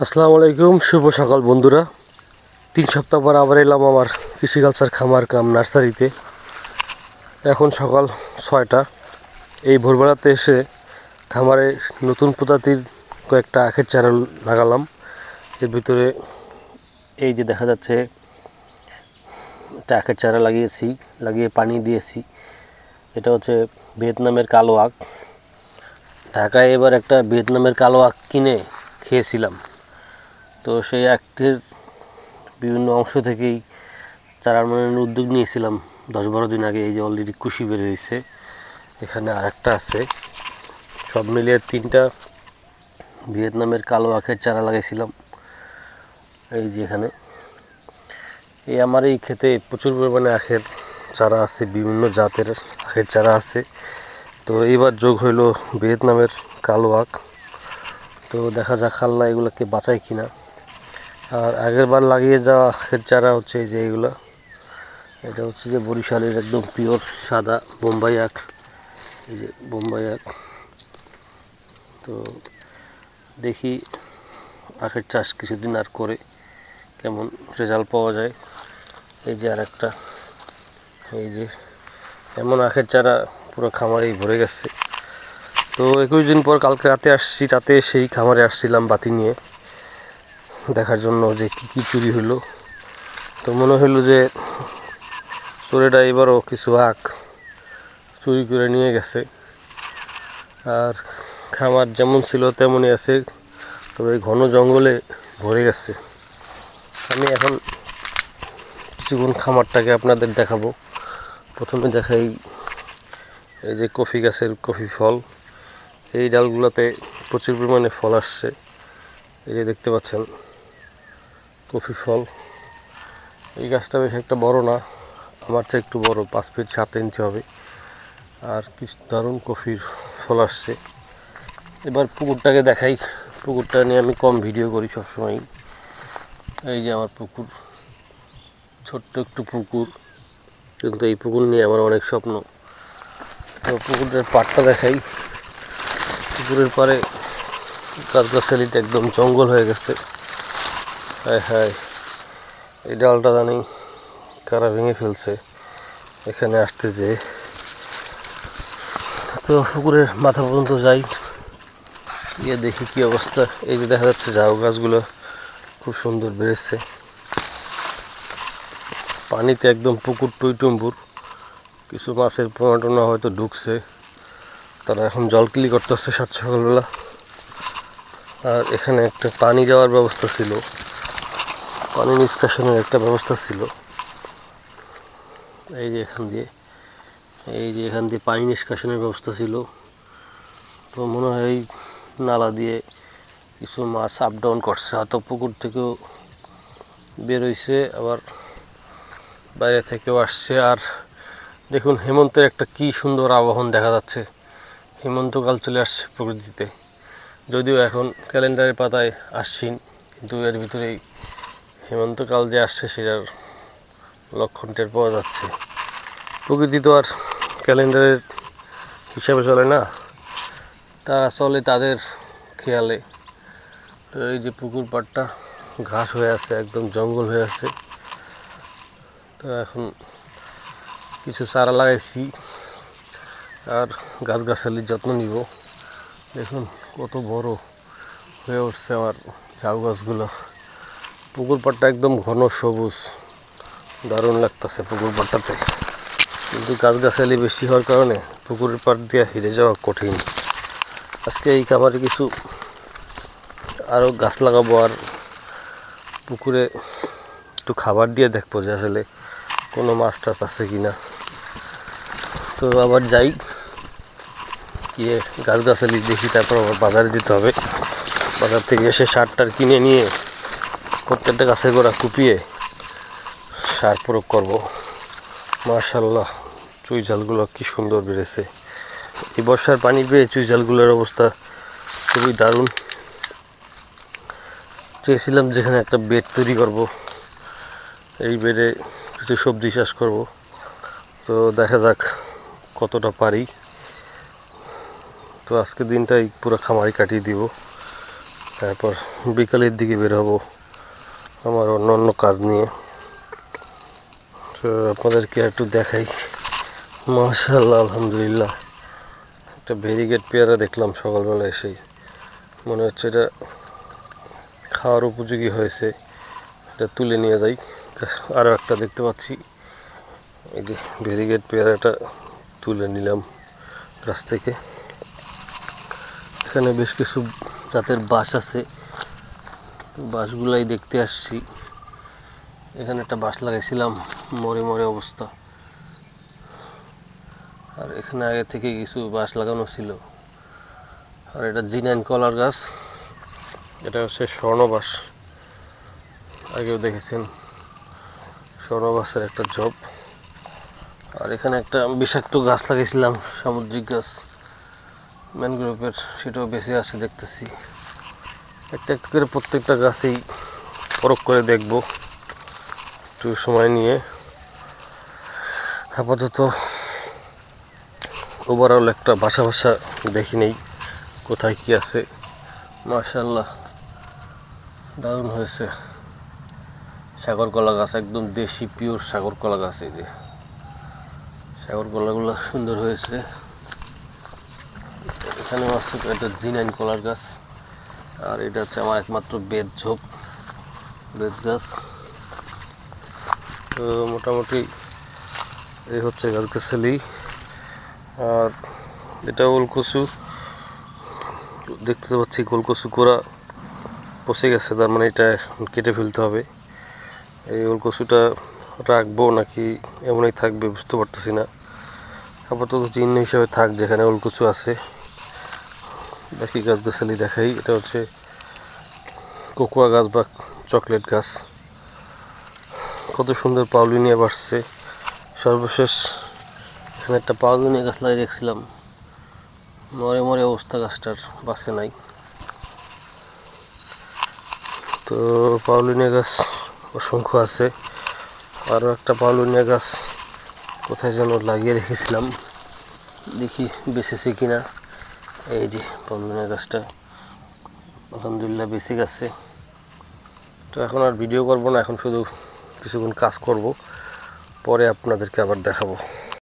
আসসালামু আলাইকুম, শুভ সকাল বন্ধুরা। 3 সপ্তাহ পর আবার এলাম আমার কৃষিকালচার খামার কাম নার্সারিতে। এখন সকাল 6টা। এই ভোরবেলাতে এসে খামারে নতুন প্রজাতির কয়েকটা আখের চারা লাগালাম। এর ভিতরে এই যে দেখা যাচ্ছে একটা আখের চারা লাগিয়ে পানি দিয়েছি। এটা হচ্ছে ভিয়েতনামের কালো আখ। ঢাকায় এবার একটা ভিয়েতনামের কালো আখ কিনে খেয়েছিলাম। তো সেই আখের বিভিন্ন অংশ থেকেই চারা আনয়নের উদ্যোগ নিয়েছিলাম 10-12 দিন আগে। এই যে অলরেডি কুশি বের হয়েছে, এখানে আরেকটা আছে। সব মিলিয়ে 3টা ভিয়েতনামের কালো আখের চারা লাগাইছিলাম। এই যে এখানে আমার এই ক্ষেতে প্রচুর পরিমাণে আখের চারা আছে, বিভিন্ন জাতের আখের চারা আছে। তো এইবার যোগ হইল ভিয়েতনামের কালো আখ। তো দেখা যাক আল্লাহ এগুলোকে বাঁচায় কিনা। আর আগের বার লাগিয়ে যাওয়া আখের চারা হচ্ছে এই যে এইগুলো। এটা হচ্ছে যে বরিশালের একদম পিওর সাদা বোম্বাই আখ। এই যে বোম্বাই আখ। তো দেখি আখের চাষ কিছুদিন আর করে কেমন রেজাল্ট পাওয়া যায়। এই যে আর একটা, এই যে এমন আখের চারা পুরো খামারেই ভরে গেছে। তো 21 দিন পর কালকে রাতে আসছি। রাতে সেই খামারে আসছিলাম বাতি নিয়ে দেখার জন্য যে কি চুরি হইলো। তো মনে হইলো যে চোরেরা এবারও কিছু আখ চুরি করে নিয়ে গেছে। আর খামার যেমন ছিল তেমনই আছে, তবে ঘন জঙ্গলে ভরে গেছে। আমি এখন কিছুক্ষণ খামারটাকে আপনাদের দেখাবো। প্রথমে দেখাই এই যে কফি গাছের কফি ফল। এই ডালগুলোতে প্রচুর পরিমাণে ফল আসছে। এই যে দেখতে পাচ্ছেন কফি ফল। এই গাছটা বেশ একটা বড় না, আমার চেয়ে একটু বড়, 5 ফিট 7 ইঞ্চি হবে। আর কিছু দারুণ কফির ফল আসছে। এবার পুকুরটাকে দেখাই। পুকুরটা নিয়ে আমি কম ভিডিও করি সবসময়। এই যে আমার পুকুর, ছোট্ট একটু পুকুর, কিন্তু এই পুকুর নিয়ে আমার অনেক স্বপ্ন। তো পুকুরের পাড়টা দেখাই। পুকুরের পাড়ে গাছগাছালিতে একদম জঙ্গল হয়ে গেছে। হায় হায়, এই ডালটা জানি কারা ভেঙে ফেলছে এখানে আসতে যেয়ে। তো পুকুরের মাথা পর্যন্ত যাই, গিয়ে দেখি কি অবস্থা। এই যে দেখা যাচ্ছে ঝাউ গাছগুলো খুব সুন্দর বেড়েছে। পানিতে একদম পুকুর টইটুম্বুর। কিছু মাছের পোনা হয়তো ঢুকছে, তারা এখন জলকিলি করতেছে সাত সকালবেলা। আর এখানে একটা পানি যাওয়ার ব্যবস্থা ছিল, পানি নিষ্কাশনের একটা ব্যবস্থা ছিল। এই যে এখান দিয়ে পানি নিষ্কাশনের ব্যবস্থা ছিল। তো মনে হয় এই নালা দিয়ে কিছু মাছ আপ ডাউন করছে, হয়তো পুকুর থেকেও বের হয়েছে, আবার বাইরে থেকেও আসছে। আর দেখুন হেমন্তের একটা কি সুন্দর আবহাওয়া দেখা যাচ্ছে। হেমন্তকাল চলে আসছে প্রকৃতিতে। যদিও এখন ক্যালেন্ডারের পাতায় আশ্বিন, কিন্তু এর ভিতরেই হেমন্তকাল যে আসছে সেটার লক্ষণ টের পাওয়া যাচ্ছে। প্রকৃতি তো আর ক্যালেন্ডারের হিসাবে চলে না, তারা চলে তাদের খেয়ালে। তো এই যে পুকুর পাড়টা ঘাস হয়ে আছে, একদম জঙ্গল হয়ে আছে। তো এখন কিছু চারা লাগাইছি আর গাছগাছালির যত্ন নিব। দেখুন কত বড় হয়ে উঠছে আমার ঝাউ গাছগুলো। পুকুর পাড়টা একদম ঘন সবুজ, দারুণ লাগতেছে পুকুর পাড়টাতে। কিন্তু গাছগাছালি বেশি হওয়ার কারণে পুকুরের পাড় দিয়ে হেঁটে যাওয়া কঠিন। আজকে এই খামারে কিছু আরও গাছ লাগাবো, আর পুকুরে একটু খাবার দিয়ে দেখবো যে আসলে কোনো মাছ টাছ আছে কিনা। তো আবার যাই, গিয়ে গাছগাছালি দেখি, তারপর আবার বাজারে যেতে হবে। বাজার থেকে এসে সার টার কিনে নিয়ে প্রত্যেকটা গাছের গোড়া কুপিয়ে সার প্রয়োগ করবো। মাশাআল্লাহ, চুই ঝালগুলো কি সুন্দর বেড়েছে। এই বর্ষার পানি পেয়ে চুই ঝালগুলোর অবস্থা খুবই দারুণ। চেয়েছিলাম যেখানে একটা বেড তৈরি করব, এই বেডে কিছু সবজি চাষ করব। তো দেখা যাক কতটা পারি। তো আজকে দিনটাই পুরো খামারি কাটিয়ে দিব। তারপর বিকালের দিকে বের হব আমার অন্য অন্য কাজ নিয়ে। তো আপনাদেরকে একটু দেখাই। মাশাআল্লাহ, আলহামদুলিল্লাহ, একটা ভেরিগেট পেয়ারা দেখলাম সকালবেলা এসেই, মনে হচ্ছে এটা খাওয়ার উপযোগী হয়েছে, এটা তুলে নিয়ে যাই। আরও একটা দেখতে পাচ্ছি, এই যে ভেরিগেট পেয়ারাটা তুলে নিলাম গাছ থেকে। এখানে বেশ কিছু জাতের বাঁশ আছে, বাঁশগুলাই দেখতে আসছি। এখানে একটা বাঁশ লাগাইছিলাম, মরে মরে অবস্থা। আর এখানে আগে থেকে কিছু বাঁশ লাগানো ছিল। আর এটা জিনাইন কলার গাছ, এটা হচ্ছে স্বর্ণবাঁশ, আগেও দেখেছেন স্বর্ণবাঁশের একটা জব। আর এখানে একটা বিষাক্ত গাছ লাগাইছিলাম, সামুদ্রিক গাছ ম্যানগ্রোভের, সেটাও বেঁচে আছে দেখতেছি। একটা একটা করে প্রত্যেকটা গাছেই পরখ করে দেখব একটু সময় নিয়ে। আপাতত ওভারঅল একটা বাসা দেখি নেই কোথায় কি আছে। মাশাআল্লাহ, দারুণ হয়েছে। সাগর কলা গাছ, একদম দেশি পিওর সাগর কলা গাছ। এই যে সাগর কলাগুলো সুন্দর হয়েছে। এখানে আছে একটা জিনাইন কলার গাছ, আর এটা হচ্ছে আমার একমাত্র বেত গাছ। তো মোটামুটি এই হচ্ছে গাছগাছালি। আর এটা ওলকচু দেখতে পাচ্ছি, গোলকচু গোড়া পচে গেছে, তার মানে এটা কেটে ফেলতে হবে। এই ওলকচুটা রাখবো নাকি এমনই থাকবে বুঝতে পারতেছি না। আপাতত চিহ্ন হিসাবে থাক যেখানে ওলকচু আছে। বাকি গাছগাছালি দেখাই। এটা হচ্ছে কোকোয়া গাছ বা চকলেট গাছ, কত সুন্দর পাউলিনিয়া বাড়ছে। সর্বশেষ এখানে একটা পাউলিনিয়া গাছ লাগিয়ে দেখছিলাম, মরে মরে অবস্থা, গাছটার বাঁচে নাই। তো পাউলিনিয়া গাছ অসংখ্য আছে। আরও একটা পাউলিনিয়া গাছ কোথায় যেন লাগিয়ে রেখেছিলাম, দেখি বেঁচেছে কিনা। এই যে পাউলিনিয়া গাছটা আলহামদুলিল্লাহ বেঁচে গেছে। তো এখন আর ভিডিও করব না, এখন শুধু কিছুক্ষণ কাজ করব, পরে আপনাদেরকে আবার দেখাবো।